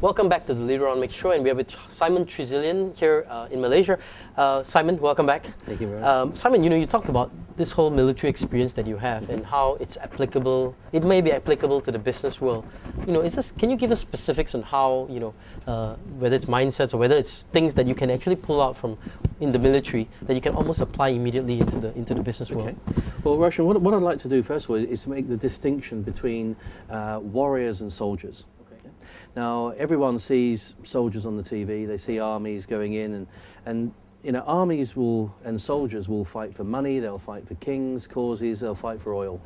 Welcome back to the Leaderonomics show, and we are with Simon Treselyan here in Malaysia. Simon, welcome back. Thank you very much. Simon, you talked about this whole military experience that you have and how it's applicable. It may be applicable to the business world. Can you give us specifics on how, whether it's mindsets or whether it's things that you can actually pull out from in the military that you can almost apply immediately into the business world? Well, Roshan, what I'd like to do first of all is to make the distinction between warriors and soldiers. Now, everyone sees soldiers on the TV, they see armies going in, and armies and soldiers will fight for money, they'll fight for kings' causes, they'll fight for oil.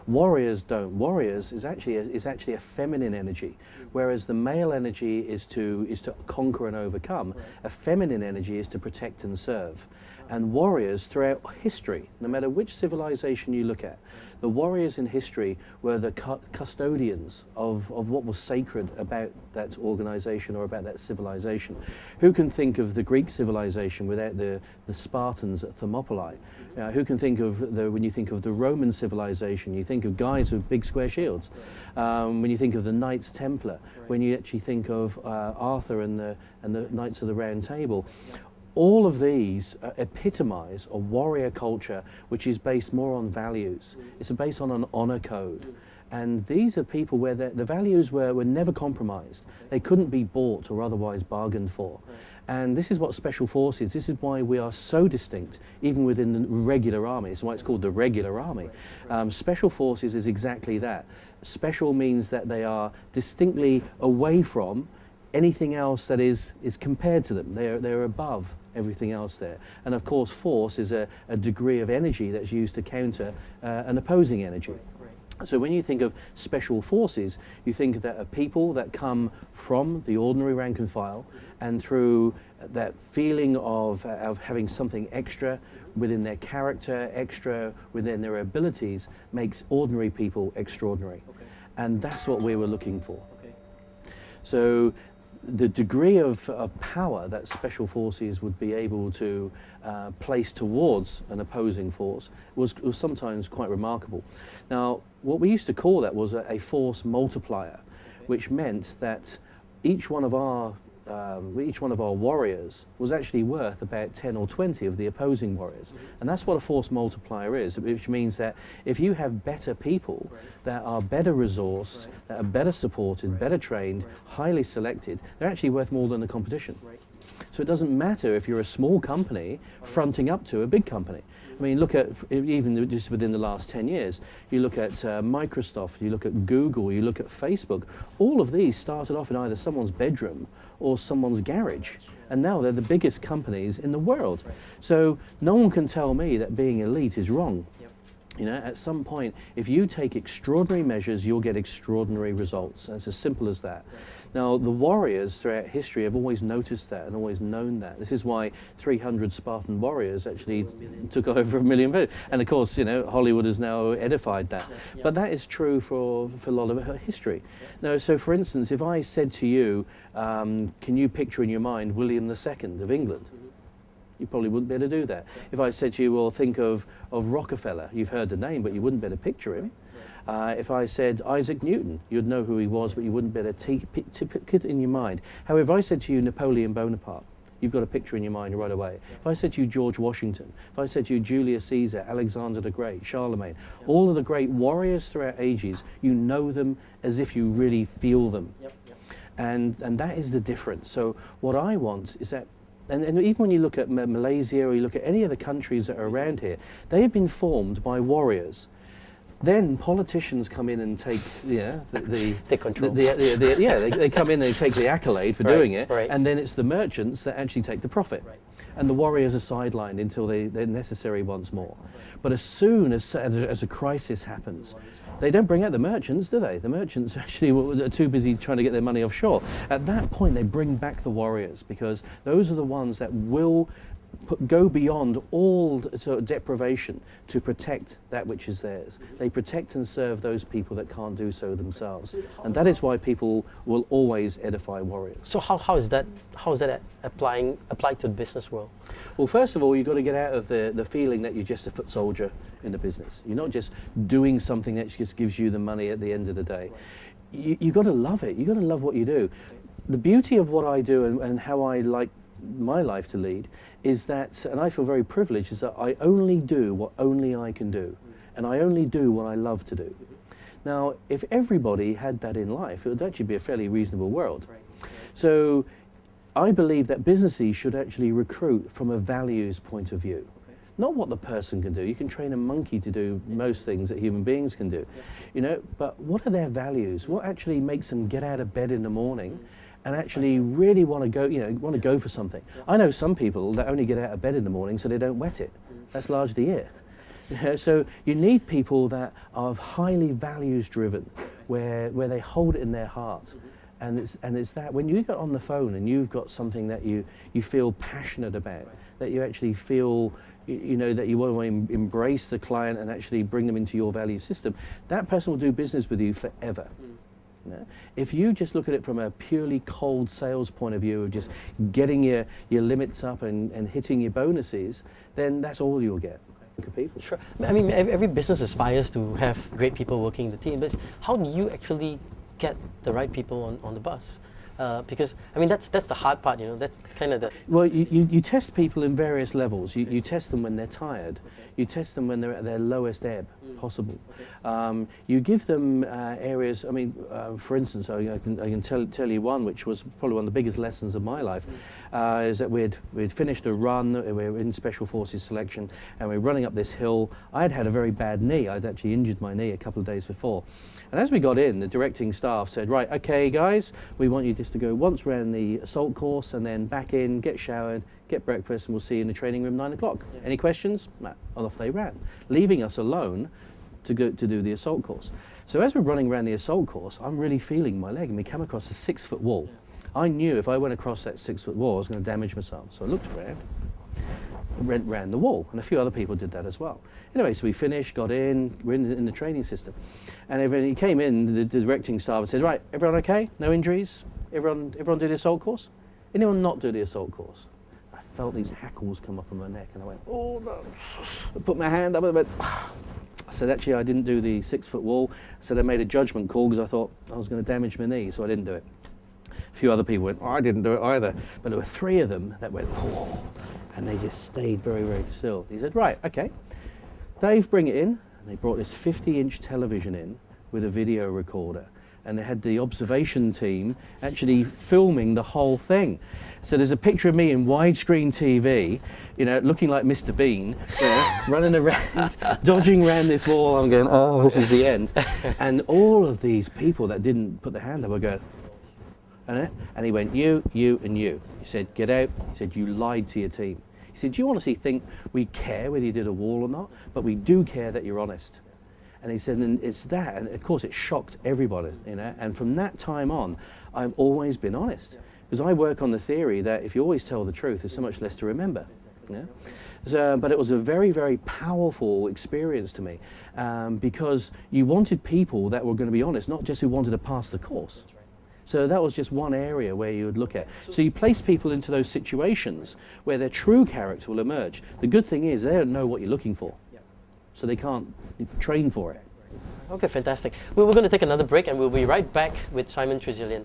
Warriors don't. Warriors is actually a feminine energy, whereas the male energy is to conquer and overcome. A feminine energy is to protect and serve. And warriors throughout history, no matter which civilization you look at, the warriors in history were the custodians of what was sacred about that organization or about that civilization. Who can think of the Greek civilization without the Spartans at Thermopylae? Who can think of, when you think of the Roman civilization, you think of guys with big square shields. When you think of the Knights Templar, when you actually think of Arthur and the Knights of the Round Table, all of these epitomize a warrior culture which is based more on values. It's based on an honor code. And these are people where the values were never compromised. They couldn't be bought or otherwise bargained for. And this is what Special Forces, this is why we are so distinct, even within the regular army. It's why it's called the regular army. Special Forces is exactly that. Special means that they are distinctly away from anything else that is compared to them. They're above everything else there. And of course, force is a degree of energy that's used to counter an opposing energy. So when you think of special forces, you think that of people that come from the ordinary rank and file, and through that feeling of having something extra within their character, extra within their abilities, makes ordinary people extraordinary. And that's what we were looking for. So the degree of power that special forces would be able to place towards an opposing force was sometimes quite remarkable. Now, what we used to call that was a force multiplier, which meant that each one of our warriors was actually worth about 10 or 20 of the opposing warriors. And that's what a force multiplier is, which means that if you have better people that are better resourced, that are better supported, better trained, highly selected, they're actually worth more than the competition. So it doesn't matter if you're a small company fronting up to a big company. I mean, look at, even just within the last 10 years, you look at Microsoft, you look at Google, you look at Facebook, all of these started off in either someone's bedroom or someone's garage. And now they're the biggest companies in the world. So no one can tell me that being elite is wrong. At some point, if you take extraordinary measures, you'll get extraordinary results. And it's as simple as that. Now, the warriors throughout history have always noticed that and always known that. This is why 300 Spartan warriors actually took over 1 million views. And of course, Hollywood has now edified that. But that is true for a lot of history. Now, so for instance, if I said to you, can you picture in your mind William II of England? You probably wouldn't be able to do that. If I said to you, well, think of Rockefeller, you've heard the name, but you wouldn't be able to picture him. If I said Isaac Newton, you'd know who he was, but you wouldn't be able to pick it in your mind. However, if I said to you Napoleon Bonaparte, you've got a picture in your mind right away. If I said to you George Washington, if I said to you Julius Caesar, Alexander the Great, Charlemagne, all of the great warriors throughout ages, you know them as if you really feel them. And that is the difference. So what I want is that, and even when you look at Malaysia or you look at any of the countries that are around here, they have been formed by warriors. Then politicians come in and take take control. They come in and they take the accolade for doing it, right. And then it's the merchants that actually take the profit. And the warriors are sidelined until they're necessary once more. But as soon as a crisis happens, they don't bring out the merchants, do they? The merchants actually are too busy trying to get their money offshore. At that point, they bring back the warriors, because those are the ones that will go beyond all sort of deprivation to protect that which is theirs. They protect and serve those people that can't do so themselves. And that is why people will always edify warriors. So how is that applied to the business world? Well, first of all, you've got to get out of the feeling that you're just a foot soldier in the business. You're not just doing something that just gives you the money at the end of the day. You've got to love it. You've got to love what you do. the beauty of what I do and how I like my life to lead is that, and I feel very privileged, is that I only do what only I can do. And I only do what I love to do. Now, if everybody had that in life, it would actually be a fairly reasonable world. So I believe that businesses should actually recruit from a values point of view. Not what the person can do. You can train a monkey to do most things that human beings can do. You know, but what are their values? What actually makes them get out of bed in the morning and actually really want to go, you know, want to go for something? I know some people that only get out of bed in the morning so they don't wet it. That's largely it. So you need people that are highly values driven, where they hold it in their heart. And it's that when you get on the phone and you've got something that you feel passionate about, that you actually feel, you know, that you want to embrace the client and actually bring them into your value system, that person will do business with you forever. You know? If you just look at it from a purely cold sales point of view of just getting your limits up and hitting your bonuses, then that's all you'll get. People. Sure. I mean, every business aspires to have great people working in the team, but how do you actually get the right people on the bus? Because, I mean, that's the hard part, you know, that's kind of the... Well, you test people in various levels. You test them when they're tired. You test them when they're at their lowest ebb possible. You give them areas, I mean, for instance, I can tell you one, which was probably one of the biggest lessons of my life, is that we'd finished a run, we were in Special Forces selection, and we were running up this hill. I'd had a very bad knee. I'd actually injured my knee a couple of days before. And as we got in, the directing staff said, right, okay, guys, we want you just to go once round the assault course and then back in, get showered, get breakfast, and we'll see you in the training room 9 o'clock. Any questions? No. And off they ran, leaving us alone to go to do the assault course. So as we're running around the assault course, I'm really feeling my leg, and we come across a 6-foot wall. I knew if I went across that 6-foot wall, I was going to damage myself. So I looked around, ran the wall, and a few other people did that as well. Anyway, so we finished, got in, we're in the training system. And everyone, he came in, the directing staff, and said, right, everyone okay? No injuries? Everyone do the assault course? Anyone not do the assault course? I felt these hackles come up on my neck, and I went, oh no. I put my hand up and I went, I said, actually, I didn't do the 6-foot wall. I said, I made a judgment call because I thought I was going to damage my knee, so I didn't do it. A few other people went, oh, I didn't do it either. But there were 3 of them that went, oh, and they just stayed very, very still. He said, right, okay. Dave, bring it in. And they brought this 50-inch television in with a video recorder. And they had the observation team actually filming the whole thing. So there's a picture of me in widescreen TV, you know, looking like Mr. Bean, you know, running around, dodging around this wall. I'm going, oh, this is the end. And all of these people that didn't put their hand up were going, and he went, you, and you. He said, get out. He said, you lied to your team. He said, do you honestly think we care whether you did a wall or not? But we do care that you're honest. And he said, and it's that, and of course it shocked everybody, you know. And from that time on, I've always been honest, because I work on the theory that if you always tell the truth, there's so much less to remember. Yeah? So, but it was a very, very powerful experience to me, because you wanted people that were going to be honest, not just who wanted to pass the course. So that was just one area where you would look at. So you place people into those situations where their true character will emerge. The good thing is they don't know what you're looking for, so they can't train for it. Okay, fantastic. We're going to take another break, and we'll be right back with Simon Treselyan.